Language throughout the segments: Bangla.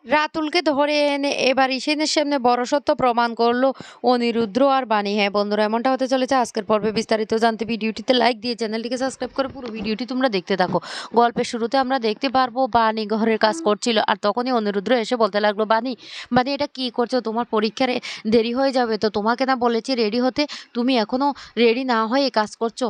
রাতুলকে ধরে এনে এবার ঈশানের সামনে বড় সত্য প্রমাণ করলো অনিরুদ্র আর বাণী। হ্যাঁ বন্ধুরা, এমনটা হতে চলেছে আজকের পর্বে। বিস্তারিত জানতে ভিডিওটিতে লাইক দিয়ে চ্যানেলটিকে সাবস্ক্রাইব করে পুরো ভিডিওটি তোমরা দেখতে থাকো। গল্পের শুরুতে আমরা দেখতে পারবো বাণী ঘরের কাজ করছিল, আর তখনই অনিরুদ্র এসে বলতে লাগলো, বাণী বাণী এটা কি করছো? তোমার পরীক্ষার দেরি হয়ে যাবে তো, তোমাকে না বলেছি রেডি হতে, তুমি এখনো রেডি না হয়ে কাজ করছো।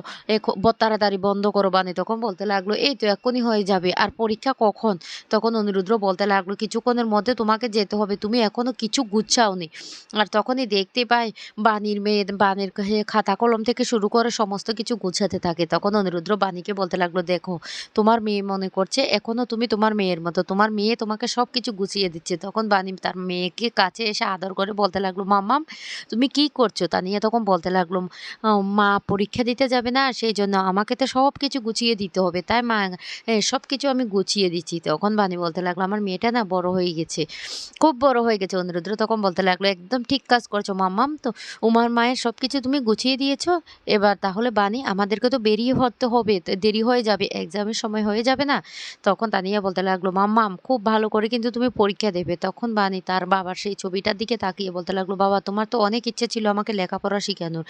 তাড়াতাড়ি বন্ধ করো। বাণী তখন বলতে লাগলো, এই তো এক্ষুনি হয়ে যাবে, আর পরীক্ষা কখন? তখন অনিরুদ্র বলতে লাগলো, কিছুক্ষণের মধ্যে তোমাকে যেতে হবে, তুমি এখনো কিছু গুছাওনি। আর তখনই দেখতে পাই বাণীর মেয়ে বাণীর খাতা কলম থেকে শুরু করে সমস্ত কিছু গুছাতে থাকে। তখন অনিরুদ্র বাণীকে বলতে লাগলো, দেখো তোমার মেয়ে মনে করছে এখনো তুমি তোমার মেয়ের মতো, তোমার মেয়ে তোমাকে সব কিছু গুছিয়ে দিচ্ছে। তখন বাণী তার মেয়েকে কাছে এসে আদর করে বলতে লাগলো, মাম্মাম তুমি কি করছো? তানিয়া তখন বলতে লাগলো, মা পরীক্ষা দিতে যাবে না, সেই জন্য আমাকে তো সব কিছু গুছিয়ে দিতে হবে, তাই মা সব কিছু আমি গুছিয়ে দিচ্ছি। তখন বাণী বলতে লাগলো, আমার মেয়েটা না বড় হয়ে গেছে, খুব বড় হয়ে গেছে। অনিরুদ্র তখন বলতে লাগলো, একদম ঠিক কাজ করছো মাম্মাম, তো উমার মায়ের সব কিছু তুমি গুছিয়ে দিয়েছো। এবার তাহলে বাণী আমাদেরকে তো বেরিয়ে পড়তে হবে, তো দেরি হয়ে যাবে, এক্সামের সময় হয়ে যাবে না? তখন তানিয়া বলতে লাগলো, মাম্মাম খুব ভালো করে কিন্তু তুমি পরীক্ষা দেবে। তখন বাণী তার বাবার সেই ছবিটার দিকে তাকিয়ে বলতে লাগলো, বাবা তোমার তো অনেক ইচ্ছে ছিল আমাকে লেখাপড়া শেখানোর,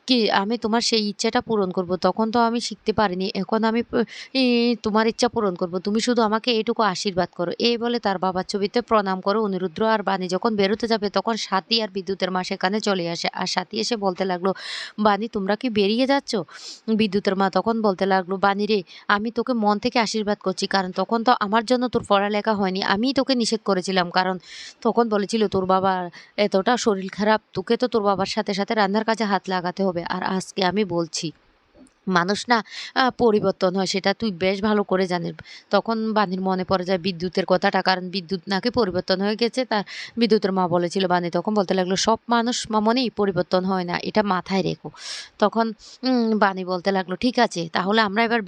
কি আমি তোমার সেই ইচ্ছাটা পূরণ করব। তখন তো আমি শিখতে পারিনি, এখন আমি তোমার ইচ্ছা পূরণ করব, তুমি শুধু আমাকে এইটুকু আশীর্বাদ করো। এই বলে তার বাবার ছবিতে প্রণাম করো অনিরুদ্র। আর বাণী যখন বেরোতে যাবে তখন সাথী আর বিদ্যুতের মা সেখানে চলে আসে, আর সাথী এসে বলতে লাগলো, বাণী তোমরা কি বেরিয়ে যাচ্ছ? বিদ্যুতের মা তখন বলতে লাগলো, বাণী রে আমি তোকে মন থেকে আশীর্বাদ করছি, কারণ তখন তো আমার জন্য তোর পড়ালেখা হয়নি, আমিই তোকে নিষেধ করেছিলাম, কারণ তখন বলেছিল তোর বাবা এতটা শরীর খারাপ, তোকে তো তোর বাবার সাথে সাথে রান্নার কাজে হাত লাগাতে হবে। আর আজকে আমি বলছি মানুষ না পরিবর্তন হয়, সেটা তুই বেশ ভালো করে জানিস। তখন বাণীর মনে পড়ে যায় বিদ্যুতের কথাটা, কারণ বিদ্যুৎ নাকি পরিবর্তন হয়ে গেছে, তার বিদ্যুতের মা বলেছিল। বাণী তখন বলতে লাগলো, সব মানুষ মামনি পরিবর্তন হয় না, এটা মাথায় রেখো। তখন বাণী বলতে লাগলো, ঠিক আছে তাহলে আমরা এবার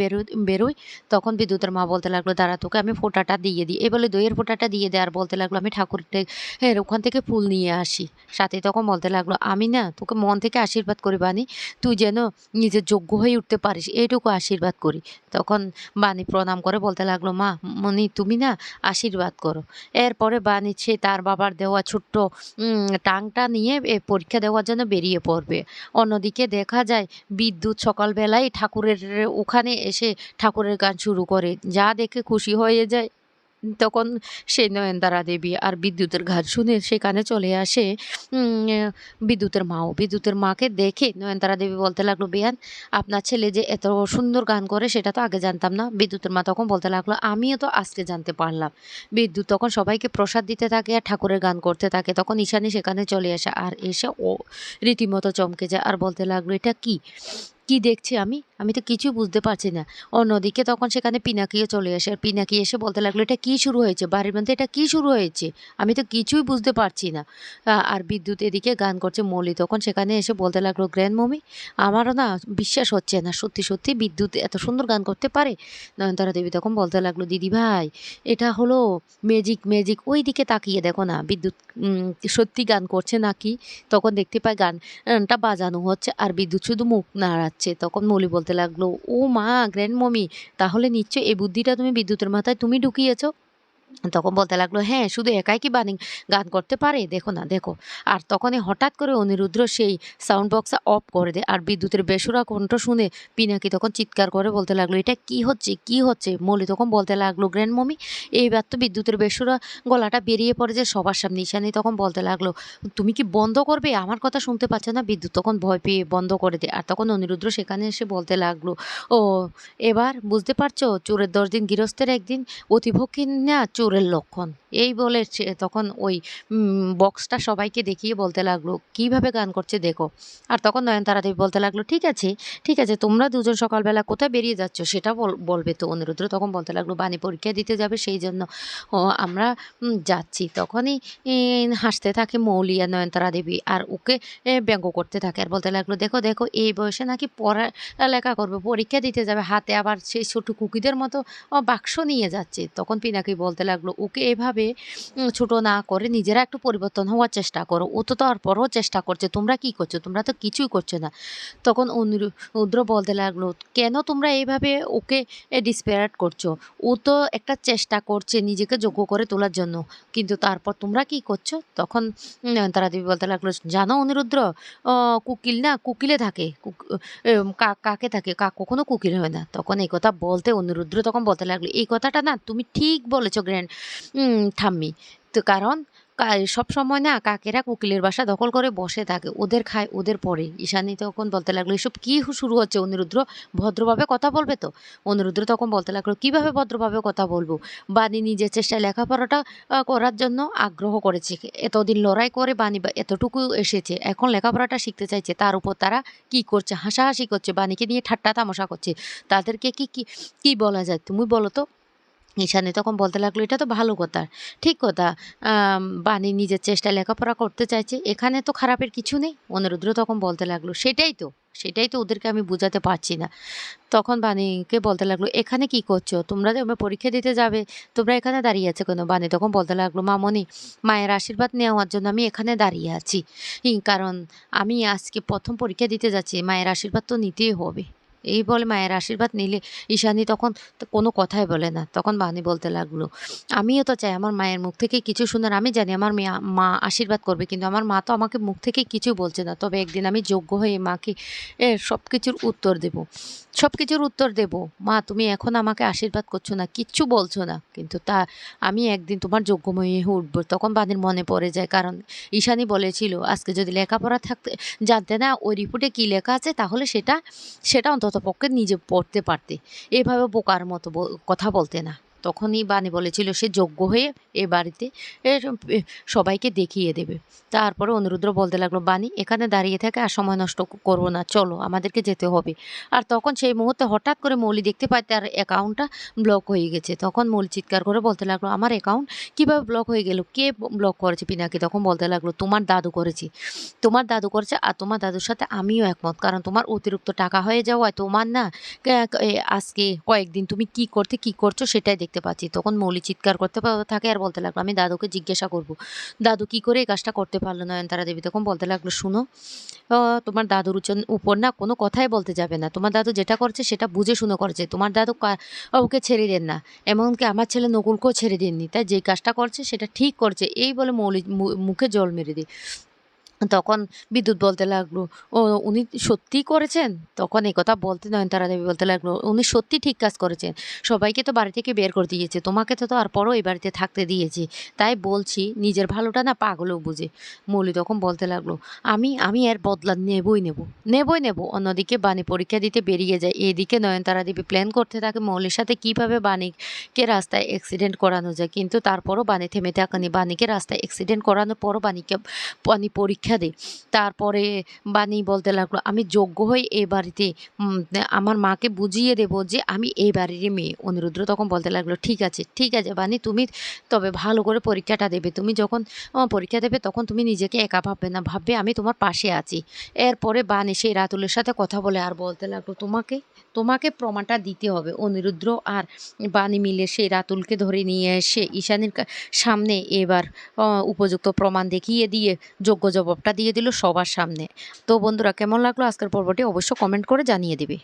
বেরোই। তখন বিদ্যুতের মা বলতে লাগলো, দাঁড়া তোকে আমি ফোঁটাটা দিয়ে দিই। এই বলে দইয়ের ফোঁটাটা দিয়ে দেয়, আর বলতে লাগলো, আমি ঠাকুরটা হ্যাঁ ওখান থেকে ফুল নিয়ে আসি। সাথে তখন বলতে লাগলো, আমি না তোকে মন থেকে আশীর্বাদ করি বাণী, তুই যেন নিজের যোগ্য হয়ে উঠতে পারিস, এইটুকু আশীর্বাদ করি। তখন বাণী প্রণাম করে বলতে লাগলো, মা মনি তুমি না আশীর্বাদ করো। এরপরে বাণী সে তার বাবার দেওয়া ছোট্ট টাংটা নিয়ে পরীক্ষা দেওয়ার জন্য বেরিয়ে পড়বে। অন্যদিকে দেখা যায় বিদ্যুৎ সকালবেলায় ঠাকুরের ওখানে এসে ঠাকুরের গান শুরু করে, যা দেখে খুশি হয়ে যায়। তখন সে নয়নতারা দেবী আর বিদ্যুতের গান শুনে সেখানে চলে আসে বিদ্যুতের মাকে দেখে নয়নতারা দেবী বলতে লাগলো, বেয়ান আপনার ছেলে যে এত সুন্দর গান করে সেটা তো আগে জানতাম না। বিদ্যুতের মা তখন বলতে লাগলো, আমিও তো আজকে জানতে পারলাম। বিদ্যুৎ তখন সবাইকে প্রসাদ দিতে থাকে আর ঠাকুরের গান করতে থাকে। তখন ঈশানী সেখানে চলে আসে, আর এসে ও রীতিমতো চমকে যায় আর বলতে লাগলো, এটা কি কি দেখছি আমি, আমি তো কিছুই বুঝতে পারছি না। অন্যদিকে তখন সেখানে পিনাকিও চলে আসে, আর পিনাকি এসে বলতে লাগলো, এটা কি শুরু হয়েছে বাড়ির মধ্যে, এটা কি শুরু হয়েছে, আমি তো কিছুই বুঝতে পারছি না। আর বিদ্যুৎ এদিকে গান করছে। মৌলি তখন সেখানে এসে বলতে লাগলো, গ্র্যান্ড মমি আমারও না বিশ্বাস হচ্ছে না, সত্যি সত্যি বিদ্যুৎ এত সুন্দর গান করতে পারে। নয়নতারা দেবী তখন বলতে লাগলো, দিদি ভাই এটা হলো ম্যাজিক ম্যাজিক, ওই দিকে তাকিয়ে দেখো না বিদ্যুৎ সত্যি গান করছে নাকি। তখন দেখতে পাই গানটা বাজানো হচ্ছে আর বিদ্যুৎ শুধু মুখ নাড়াচ্ছে। তখন মৌলি বলতে লাগলো, ও মা গ্র্যান্ড মমি তাহলে নিশ্চয়ই এই বুদ্ধিটা তুমি বিদ্যুতের মাথায় তুমি ঢুকিয়েছো। তখন বলতে লাগলো, হ্যাঁ শুধু একাই কি বাণী গান করতে পারে, দেখো না দেখো। আর তখনই হঠাৎ করে অনিরুদ্র সেই সাউন্ড বক্সটা অফ করে দেয়, আর বিদ্যুতের বেসুরা কণ্ঠ শুনে পিনাকি তখন চিৎকার করে বলতে লাগলো, এটা কি হচ্ছে কি হচ্ছে। মৌলি তখন বলতে লাগলো, গ্র্যান্ড মমি এইবার তো বিদ্যুতের বেসুরা গলাটা বেরিয়ে পড়ে যে সবার সামনে। ঈশানী তখন বলতে লাগলো, তুমি কি বন্ধ করবে, আমার কথা শুনতে পাচ্ছ না? বিদ্যুৎ তখন ভয় পেয়ে বন্ধ করে দেয়। আর তখন অনিরুদ্র সেখানে এসে বলতে লাগলো, ও এবার বুঝতে পারছো, চোরের 10 দিন গৃহস্থের একদিন, অতিভক্তি না চোরের লক্ষণ। এই বলে সে তখন ওই বক্সটা সবাইকে দেখিয়ে বলতে লাগলো, কিভাবে গান করছে দেখো। আর তখন নয়নতারা দেবী বলতে লাগলো, ঠিক আছে ঠিক আছে, তোমরা দুজন সকালবেলা কোথায় বেরিয়ে যাচ্ছ সেটা বলবে তো। অনিরুদ্র তখন বলতে লাগলো, বাণী পরীক্ষা দিতে যাবে সেই জন্য আমরা যাচ্ছি। তখনই হাসতে থাকে মৌলি আর নয়নতারা দেবী, আর ওকে ব্যঙ্গ করতে থাকে আর বলতে লাগলো, দেখো দেখো এই বয়সে নাকি পড়ালেখা করবে, পরীক্ষা দিতে যাবে, হাতে আবার সেই ছোট কুকিদের মতো বাক্স নিয়ে যাচ্ছে। তখন পিনাকি বলতে লাগলো, ওকে এভাবে ছোট না করে নিজেরা একটু পরিবর্তন হওয়ার চেষ্টা করো। ও তো তারপরেও চেষ্টা করছে। তোমরা কি করছো? তোমরা তো কিছুই করছো না। তখন রুদ্র বলতে লাগলো, কেন তোমরা এইভাবে ওকে ডিসপারেট করছো? ও তো একটা চেষ্টা করছে নিজেকে যোগ্য করে তোলার জন্য। কিন্তু তারপর তোমরা কি করছো? তখন নয়নতারা দেবী বলতে লাগলো, জানো অনিরুদ্র, কোকিল না কোকিলে থাকে, কাকে থাকে, কাক কখনো কোকিল হয় না। তখন এই কথা বলতে অনিরুদ্র তখন বলতে লাগলো, এই কথাটা না তুমি ঠিক বলেছো ঠাম্মি। তো কারণ সবসময় না কাকেরা কোকিলের বাসা দখল করে বসে থাকে, ওদের খায় ওদের পরে। ঈশানী তখন বলতে লাগলো, এসব কি শুরু হচ্ছে অনিরুদ্র? ভদ্রভাবে কথা বলবে তো? অনিরুদ্র তখন বলতে লাগলো, কিভাবে ভদ্রভাবে কথা বলবো? বাণী নিজের চেষ্টায় লেখাপড়াটা করার জন্য আগ্রহ করেছে, এতদিন লড়াই করে বাণী এতটুকু এসেছে, এখন লেখাপড়াটা শিখতে চাইছে। তার উপর তারা কি করছে? হাসাহাসি করছে, বাণীকে নিয়ে ঠাট্টা তামাশা করছে। তাদেরকে কি কি কি বলা যায় তুমি বলো তো? ঈশানী তখন বলতে লাগলো, এটা তো ভালো কথা, ঠিক কথা। বাণী নিজের চেষ্টায় লেখাপড়া করতে চাইছে, এখানে তো খারাপের কিছু নেই। অনিরুদ্র তখন বলতে লাগলো, সেটাই তো ওদেরকে আমি বোঝাতে পারছি না। তখন বাণীকে বলতে লাগলো, এখানে কি করছো? তোমরা যে পরীক্ষা দিতে যাবে, তোমরা এখানে দাঁড়িয়ে আছো কেন? বাণী তখন বলতে লাগলো, মামনি, মায়ের আশীর্বাদ নেওয়ার জন্য আমি এখানে দাঁড়িয়ে আছি। কারণ আমি আজকে প্রথম পরীক্ষা দিতে যাচ্ছি, মায়ের আশীর্বাদ তো নিতেই হবে। এই বলে মায়ের আশীর্বাদ নিলে ঈশানী তখন তো কোনো কথাই বলে না। তখন বাণী বলতে লাগলো, আমিও তো চাই আমার মায়ের মুখ থেকে কিছু শোনার। আমি জানি আমার মা আশীর্বাদ করবে, কিন্তু আমার মা তো আমাকে মুখ থেকে কিছু বলছে না। তবে একদিন আমি যোগ্য হয়ে মাকে সব কিছুর উত্তর দেব, সব কিছুর উত্তর দেব। মা, তুমি এখন আমাকে আশীর্বাদ করছো না, কিচ্ছু বলছো না, কিন্তু আমি একদিন তোমার যোগ্যময়ী হয়ে উঠবো। তখন বাণীর মনে পড়ে যায়, কারণ ঈশানী বলেছিল আজকে যদি লেখাপড়া জানতে না ওই রিপোর্টে কী লেখা আছে, তাহলে সেটা অন্ততপক্ষে নিজে পড়তে পারতে, এভাবে বোকার মতো কথা বলতে না। তখনই বাণী বলেছিল সে যোগ্য হয়ে এ বাড়িতে এর সবাইকে দেখিয়ে দেবে। তারপরে অনিরুদ্র বলতে লাগলো, বাণী এখানে দাঁড়িয়ে থাকে আর সময় নষ্ট করবো না, চলো আমাদেরকে যেতে হবে। আর তখন সেই মুহূর্তে হঠাৎ করে মৌলি দেখতে পায় তার অ্যাকাউন্টটা ব্লক হয়ে গেছে। তখন মৌলি চিৎকার করে বলতে লাগলো, আমার অ্যাকাউন্ট কীভাবে ব্লক হয়ে গেল? কে ব্লক করেছে? পিনাকি তখন বলতে লাগলো, তোমার দাদু করেছে, তোমার দাদু করেছে। আর তোমার দাদুর সাথে আমিও একমত, কারণ তোমার অতিরিক্ত টাকা হয়ে যাওয়ায় তোমার না আজকে কয়েকদিন তুমি কি করছো সেটাই দেখতে পাচ্ছি। তখন মৌলি চিৎকার করতে থাকে আর বলতে লাগলো, আমি দাদুকে জিজ্ঞাসা করব, দাদু কি করে এই কাজটা করতে পারলো? নয়নতারা দেবী তখন বলতে লাগলো, শুনো, তোমার দাদুর উপর না কোনো কথাই বলতে যাবে না। তোমার দাদু যেটা করছে সেটা বুঝে শুনে করছে। তোমার দাদু ওকে ছেড়ে দেন না, এমনকি আমার ছেলে নকুলকেও ছেড়ে দেননি। তাই যে কাজটা করছে সেটা ঠিক করছে। এই বলে মৌলি মুখে জল মেরে দিই। তখন বিদ্যুৎ বলতে লাগলো, ও উনি সত্যিই করেছেন? তখন এই কথা বলতে নয়নতারা দেবী বলতে লাগলো, উনি সত্যি ঠিক কাজ করেছেন। সবাইকে তো বাড়ি থেকে বের করে দিয়েছে, তোমাকে তো তারপরও এই বাড়িতে থাকতে দিয়েছি। তাই বলছি, নিজের ভালোটা না পাগলেও বুঝে। মৌলি তখন বলতে লাগলো, আমি এর বদলা নেবই নেব। অন্যদিকে বাণী পরীক্ষা দিতে বেরিয়ে যায়। এদিকে নয়নতারা দেবী প্ল্যান করতে থাকে মৌলির সাথে কীভাবে বাণীকে রাস্তায় অ্যাক্সিডেন্ট করানো যায়। কিন্তু তারপরও বাণী থেমে থাকেনি। বাণীকে রাস্তায় অ্যাক্সিডেন্ট করানোর পরও বাণী পরীক্ষা দেয়। তারপরে বাণী বলতে লাগলো, আমি যোগ্য হই এ বাড়িতে, আমার মাকে বুঝিয়ে দেব যে আমি এই বাড়িরই মেয়ে। অনিরুদ্র তখন বলতে লাগলো, ঠিক আছে বাণী, তুমি তবে ভালো করে পরীক্ষাটা দেবে। তুমি যখন পরীক্ষা দেবে তখন তুমি নিজেকে একা ভাববে না, ভাববে আমি তোমার পাশে আছি। এরপরে বাণী সেই রাতুলের সাথে কথা বলে আর বলতে লাগলো, তোমাকে প্রমাণটা দিতে হবে। অনিরুদ্র আর বাণী মিলে সেই রাতুলকে ধরে নিয়ে এসে ঈশানীর সামনে এবার উপযুক্ত প্রমাণ দেখিয়ে দিয়ে যোগ্য জবাবটা দিয়ে দিল সবার সামনে। তো বন্ধুরা, কেমন লাগলো আজকের পর্বটি অবশ্য কমেন্ট করে জানিয়ে দিবে।